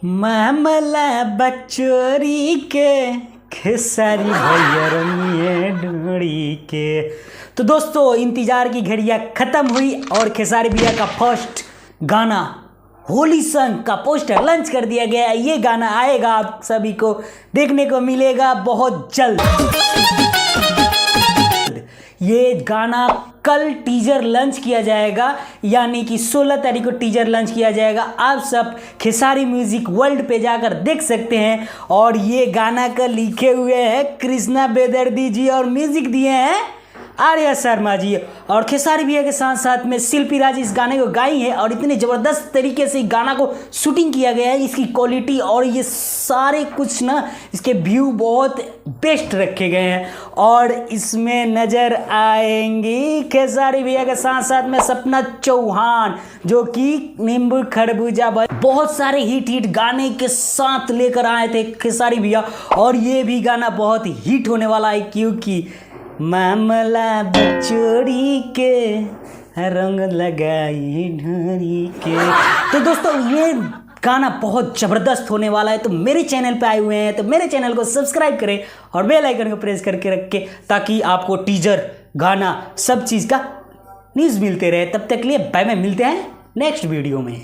मामला बचोरी के खेसारी भैया रंगिए ढूंढी के। तो दोस्तों इंतजार की घड़ियां खत्म हुई और खेसारी भैया का फर्स्ट गाना होली सॉन्ग का पोस्टर लॉन्च कर दिया गया है। ये गाना आएगा, आप सभी को देखने को मिलेगा बहुत जल्द। ये गाना कल टीजर लॉन्च किया जाएगा, यानी कि 16 तारीख को टीजर लॉन्च किया जाएगा। आप सब खेसारी म्यूजिक वर्ल्ड पे जाकर देख सकते हैं। और ये गाना का लिखे हुए हैं कृष्णा बेदर्दी जी और म्यूजिक दिए हैं आर्या शर्मा जी। और खेसारी भैया के साथ साथ में शिल्पी राज इस गाने को गाई है। और इतने ज़बरदस्त तरीके से गाना को शूटिंग किया गया है, इसकी क्वालिटी और ये सारे कुछ ना, इसके व्यू बहुत बेस्ट रखे गए हैं। और इसमें नज़र आएंगी खेसारी भैया के साथ साथ में सपना चौहान, जो कि नींबू खरबूजा बहुत सारे हिट गाने के साथ लेकर आए थे खेसारी भैया। और ये भी गाना बहुत हिट होने वाला है, क्योंकि मामला बचोरी के रंग लगाई ढोरी के। तो दोस्तों ये गाना बहुत ज़बरदस्त होने वाला है। तो मेरे चैनल पे आए हुए हैं तो मेरे चैनल को सब्सक्राइब करें और बेल आइकन को प्रेस करके रखें, ताकि आपको टीजर, गाना, सब चीज़ का न्यूज़ मिलते रहे। तब तक के लिए बाय बाय, मिलते हैं नेक्स्ट वीडियो में।